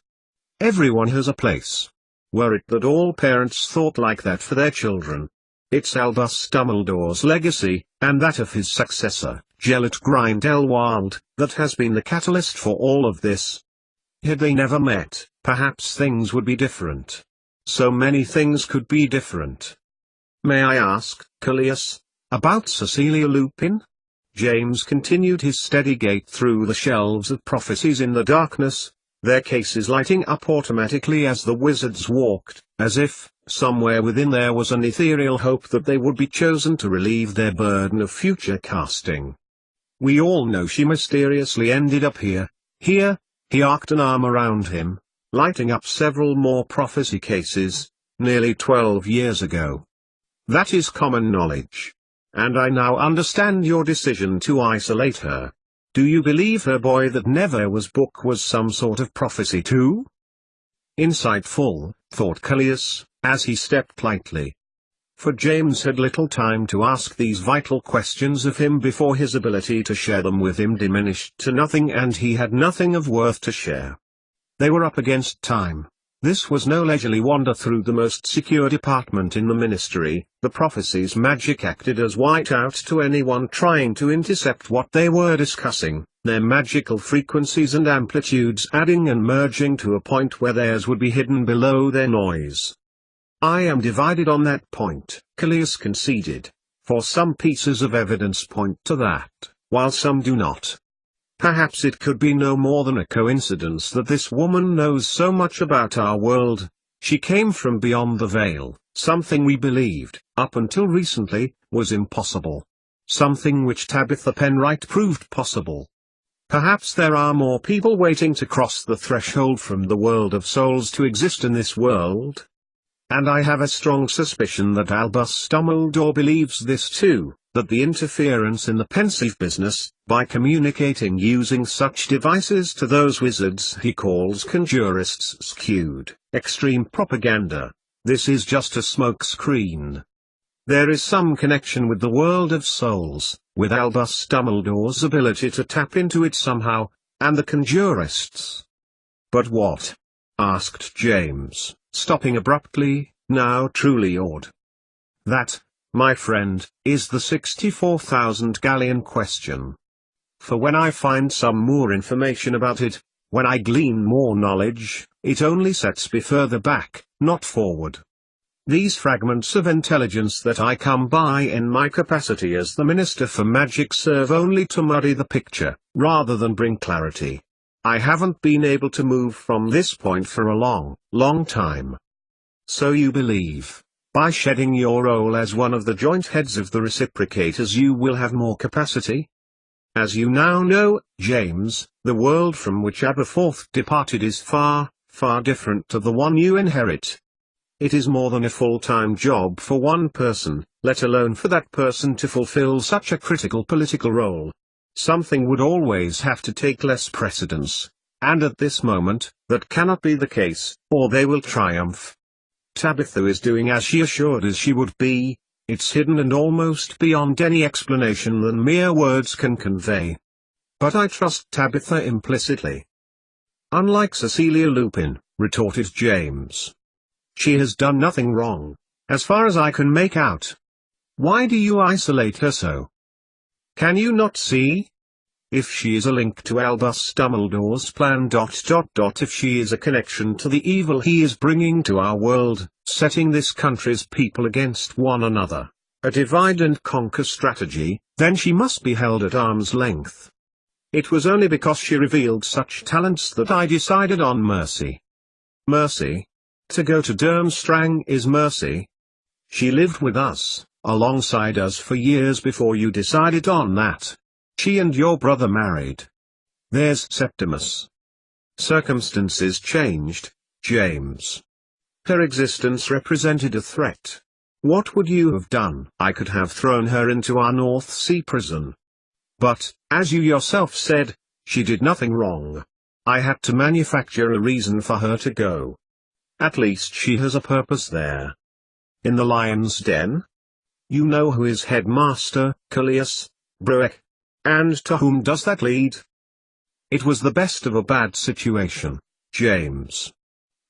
Everyone has a place. Were it that all parents thought like that for their children. It's Albus Dumbledore's legacy, and that of his successor, Gellert Grindelwald, that has been the catalyst for all of this. Had they never met, perhaps things would be different. So many things could be different. May I ask, Callias, about Cecilia Lupin? James continued his steady gait through the shelves of prophecies in the darkness, their cases lighting up automatically as the wizards walked, as if, somewhere within there was an ethereal hope that they would be chosen to relieve their burden of future casting. We all know she mysteriously ended up here. He arced an arm around him, lighting up several more prophecy cases, nearly 12 years ago. That is common knowledge. And I now understand your decision to isolate her. Do you believe her boy that never was book was some sort of prophecy too? Insightful, thought Callias, as he stepped lightly. For James had little time to ask these vital questions of him before his ability to share them with him diminished to nothing, and he had nothing of worth to share. They were up against time. This was no leisurely wander through the most secure department in the ministry. The prophecy's magic acted as whiteout to anyone trying to intercept what they were discussing, their magical frequencies and amplitudes adding and merging to a point where theirs would be hidden below their noise. I am divided on that point, Callias conceded, for some pieces of evidence point to that, while some do not. Perhaps it could be no more than a coincidence that this woman knows so much about our world. She came from beyond the veil, something we believed, up until recently, was impossible. Something which Tabitha Penright proved possible. Perhaps there are more people waiting to cross the threshold from the world of souls to exist in this world. And I have a strong suspicion that Albus Dumbledore believes this too, that the interference in the pensive business, by communicating using such devices to those wizards he calls conjurists, skewed, extreme propaganda. This is just a smokescreen. There is some connection with the world of souls, with Albus Dumbledore's ability to tap into it somehow, and the conjurists. But what? Asked James, stopping abruptly, now truly awed. That, my friend, is the 64,000 galleon question. For when I find some more information about it, when I glean more knowledge, it only sets me further back, not forward. These fragments of intelligence that I come by in my capacity as the Minister for Magic serve only to muddy the picture, rather than bring clarity. I haven't been able to move from this point for a long, long time. So you believe, by shedding your role as one of the joint heads of the reciprocators, you will have more capacity? As you now know, James, the world from which Aberforth departed is far, far different to the one you inherit. It is more than a full-time job for one person, let alone for that person to fulfill such a critical political role. Something would always have to take less precedence, and at this moment, that cannot be the case, or they will triumph. Tabitha is doing as she assured us she would be. It's hidden and almost beyond any explanation that mere words can convey. But I trust Tabitha implicitly. Unlike Cecilia Lupin, retorted James. She has done nothing wrong, as far as I can make out. Why do you isolate her so? Can you not see? If she is a link to Albus Dumbledore's plan. If she is a connection to the evil he is bringing to our world, setting this country's people against one another, a divide and conquer strategy, then she must be held at arm's length. It was only because she revealed such talents that I decided on mercy. Mercy? To go to Durmstrang is mercy? She lived with us, alongside us for years before you decided on that. She and your brother married. There's Septimus. Circumstances changed, James. Her existence represented a threat. What would you have done? I could have thrown her into our North Sea prison. But, as you yourself said, she did nothing wrong. I had to manufacture a reason for her to go. At least she has a purpose there. In the lion's den? You know who is headmaster, Callias, Brueck. And to whom does that lead? It was the best of a bad situation, James.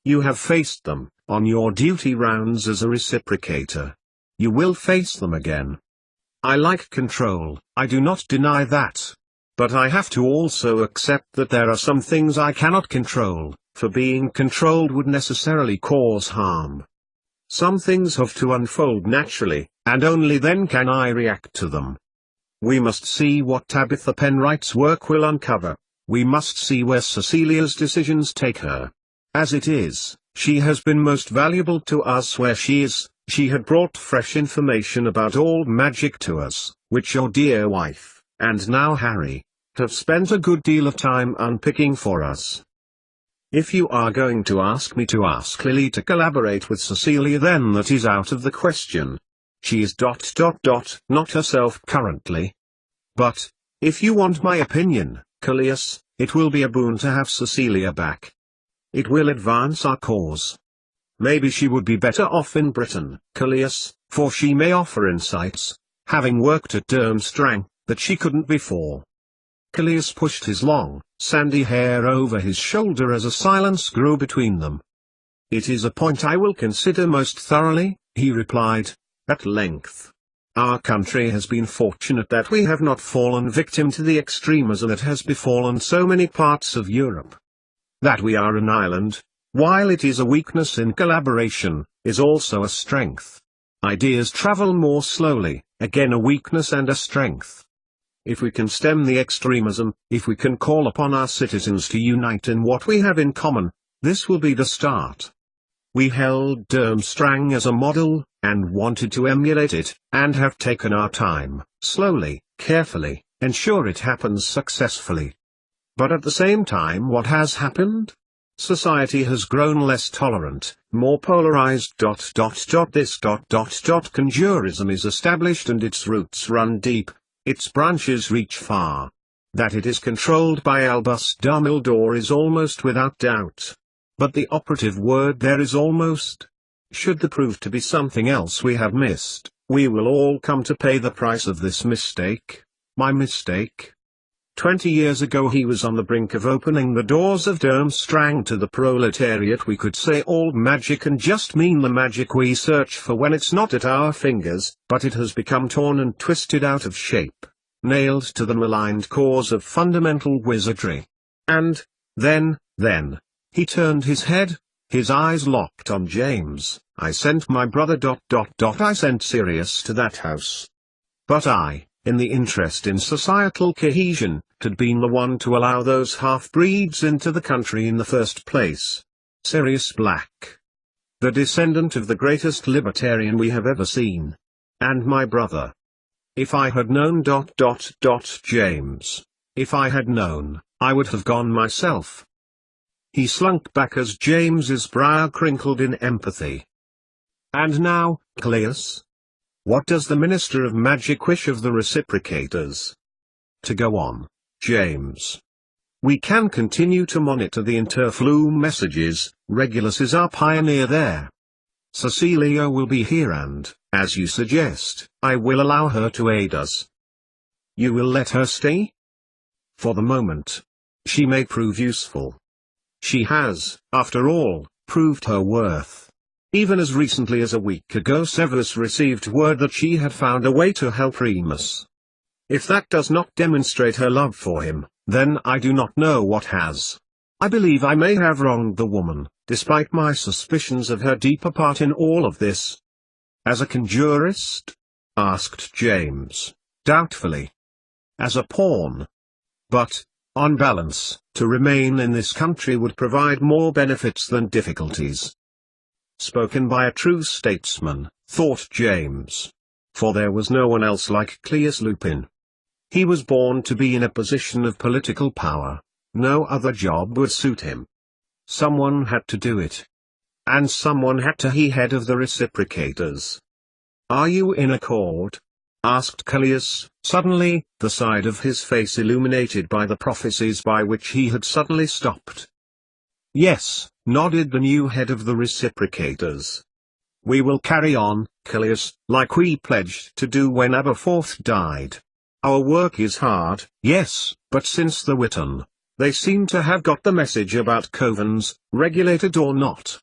You have faced them, on your duty rounds as a reciprocator. You will face them again. I like control, I do not deny that. But I have to also accept that there are some things I cannot control, for being controlled would necessarily cause harm. Some things have to unfold naturally, and only then can I react to them. We must see what Tabitha Penwright's work will uncover. We must see where Cecilia's decisions take her. As it is, she has been most valuable to us where she is. She had brought fresh information about old magic to us, which your dear wife, and now Harry, have spent a good deal of time unpicking for us. If you are going to ask me to ask Lily to collaborate with Cecilia, then that is out of the question. She is not herself currently. But, if you want my opinion, Callias, it will be a boon to have Cecilia back. It will advance our cause. Maybe she would be better off in Britain, Callias, for she may offer insights, having worked at Durmstrang, that she couldn't before. Callias pushed his long, sandy hair over his shoulder as a silence grew between them. It is a point I will consider most thoroughly, he replied. At length. Our country has been fortunate that we have not fallen victim to the extremism that has befallen so many parts of Europe. That we are an island, while it is a weakness in collaboration, is also a strength. Ideas travel more slowly, again a weakness and a strength. If we can stem the extremism, if we can call upon our citizens to unite in what we have in common, this will be the start. We held Durmstrang as a model, and wanted to emulate it, and have taken our time, slowly, carefully, ensure it happens successfully. But at the same time, what has happened? Society has grown less tolerant, more polarized. This conjurism is established and its roots run deep, its branches reach far. That it is controlled by Albus Dumbledore is almost without doubt. But the operative word there is almost. Should there prove to be something else we have missed, we will all come to pay the price of this mistake. My mistake? 20 years ago he was on the brink of opening the doors of Durmstrang to the proletariat. We could say old magic and just mean the magic we search for when it's not at our fingers, but it has become torn and twisted out of shape, nailed to the maligned cause of fundamental wizardry. And, then, he turned his head, his eyes locked on James. I sent my brother. I sent Sirius to that house. But I, in the interest in societal cohesion, had been the one to allow those half-breeds into the country in the first place. Sirius Black. The descendant of the greatest libertarian we have ever seen. And my brother. If I had known. James. If I had known, I would have gone myself. He slunk back as James's brow crinkled in empathy. And now, Cleus? What does the Minister of Magic wish of the reciprocators? To go on, James. We can continue to monitor the interflume messages. Regulus is our pioneer there. Cecilia will be here and, as you suggest, I will allow her to aid us. You will let her stay? For the moment. She may prove useful. She has, after all, proved her worth. Even as recently as a week ago Severus received word that she had found a way to help Remus. If that does not demonstrate her love for him, then I do not know what has. I believe I may have wronged the woman, despite my suspicions of her deeper part in all of this. As a conjurist? Asked James, doubtfully. As a pawn. But, on balance, to remain in this country would provide more benefits than difficulties. Spoken by a true statesman, thought James. For there was no one else like Cleus Lupin. He was born to be in a position of political power. No other job would suit him. Someone had to do it. And someone had to be head of the reciprocators. Are you in accord? Asked Cleus, suddenly, the side of his face illuminated by the prophecies by which he had suddenly stopped. Yes, nodded the new head of the reciprocators. We will carry on, Cleus, like we pledged to do when Aberforth died. Our work is hard, yes, but since the Witan, they seem to have got the message about covens, regulated or not.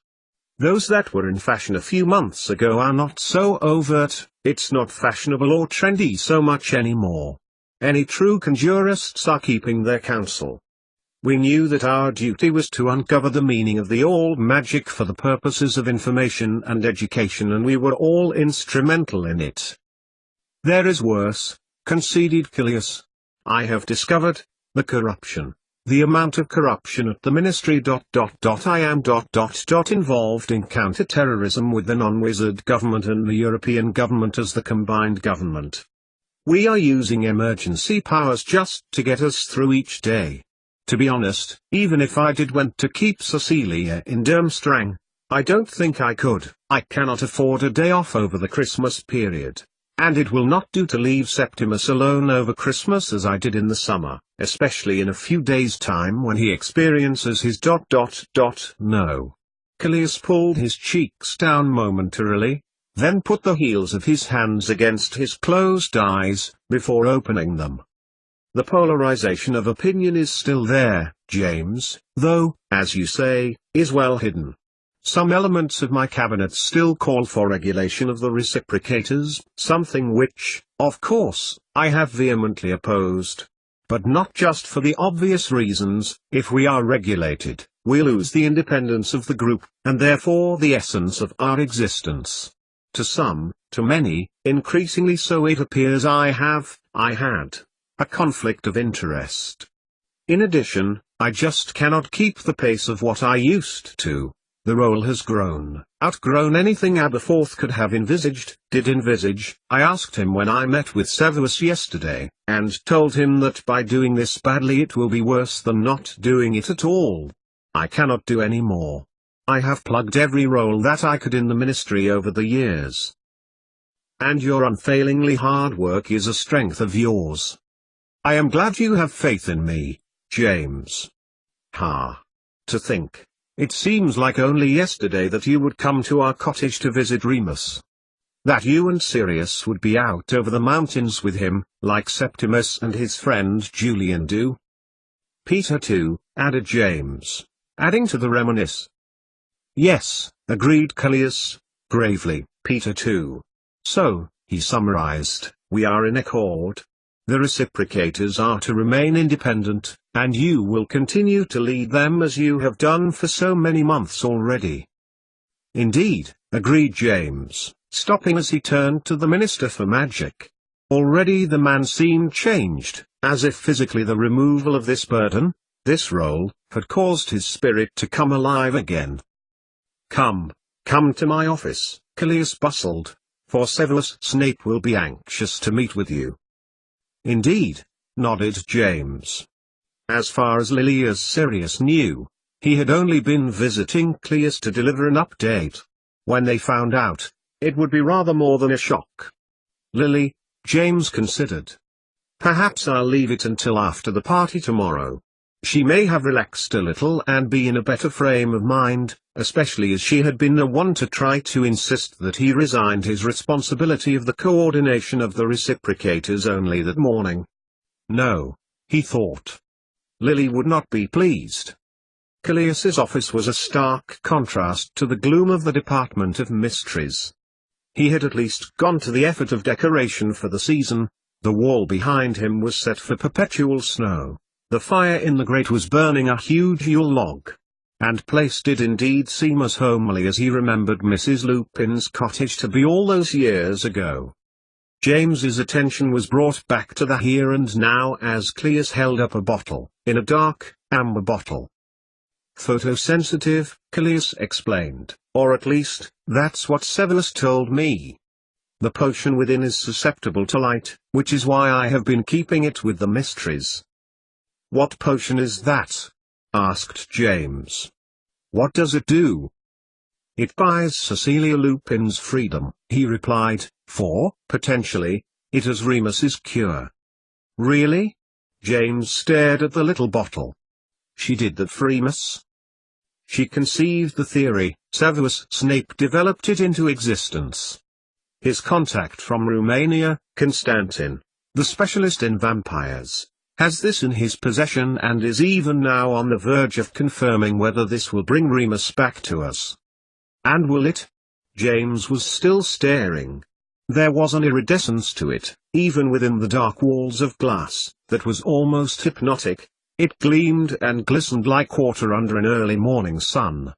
Those that were in fashion a few months ago are not so overt. It's not fashionable or trendy so much anymore. Any true conjurists are keeping their counsel. We knew that our duty was to uncover the meaning of the old magic for the purposes of information and education, and we were all instrumental in it. There is worse, conceded Cleus. I have discovered the corruption. The amount of corruption at the ministry. I am involved in counter-terrorism with the non-wizard government and the European government as the combined government. We are using emergency powers just to get us through each day. To be honest, even if I did want to keep Cecilia in Durmstrang, I don't think I could. I cannot afford a day off over the Christmas period. And it will not do to leave Septimus alone over Christmas as I did in the summer, especially in a few days' time when he experiences his ... No. Cleus pulled his cheeks down momentarily, then put the heels of his hands against his closed eyes, before opening them. The polarization of opinion is still there, James, though, as you say, is well hidden. Some elements of my cabinet still call for regulation of the reciprocators, something which, of course, I have vehemently opposed. But not just for the obvious reasons. If we are regulated, we lose the independence of the group, and therefore the essence of our existence. To some, to many, increasingly so it appears I had, a conflict of interest. In addition, I just cannot keep the pace of what I used to. The role has grown, outgrown anything Aberforth could have envisaged, I asked him when I met with Severus yesterday, and told him that by doing this badly it will be worse than not doing it at all. I cannot do any more. I have plugged every role that I could in the ministry over the years. And your unfailingly hard work is a strength of yours. I am glad you have faith in me, James. Ha! To think. It seems like only yesterday that you would come to our cottage to visit Remus. That you and Sirius would be out over the mountains with him, like Septimus and his friend Julian do. Peter too, added James, adding to the reminisce. Yes, agreed Cleus, gravely, Peter too. So, he summarized, we are in accord. The reciprocators are to remain independent, and you will continue to lead them as you have done for so many months already. Indeed, agreed James, stopping as he turned to the Minister for Magic. Already the man seemed changed, as if physically the removal of this burden, this role, had caused his spirit to come alive again. Come to my office, Cleus bustled, for Severus Snape will be anxious to meet with you. Indeed, nodded James. As far as Lilias Sirius knew, he had only been visiting Cleus to deliver an update. When they found out, It would be rather more than a shock. Lily, James considered. Perhaps I'll leave it until after the party tomorrow. She may have relaxed a little and be in a better frame of mind, especially as she had been the one to try to insist that he resigned his responsibility of the coordination of the reciprocators only that morning. No, he thought. Lily would not be pleased. Callias's office was a stark contrast to the gloom of the Department of Mysteries. He had at least gone to the effort of decoration for the season. The wall behind him was set for perpetual snow. The fire in the grate was burning a huge Yule log. And place did indeed seem as homely as he remembered Mrs. Lupin's cottage to be all those years ago. James's attention was brought back to the here and now as Cleas held up a bottle, in a dark, amber bottle. Photosensitive, Cleas explained, or at least, that's what Severus told me. The potion within is susceptible to light, which is why I have been keeping it with the Mysteries. What potion is that? Asked James. What does it do? It buys Cecilia Lupin's freedom, he replied, for, potentially, it is Remus's cure. Really? James stared at the little bottle. She did that for Remus? She conceived the theory, Severus Snape developed it into existence. His contact from Romania, Constantin, the specialist in vampires, has this in his possession and is even now on the verge of confirming whether this will bring Remus back to us. And will it? James was still staring. There was an iridescence to it, even within the dark walls of glass, that was almost hypnotic. It gleamed and glistened like water under an early morning sun.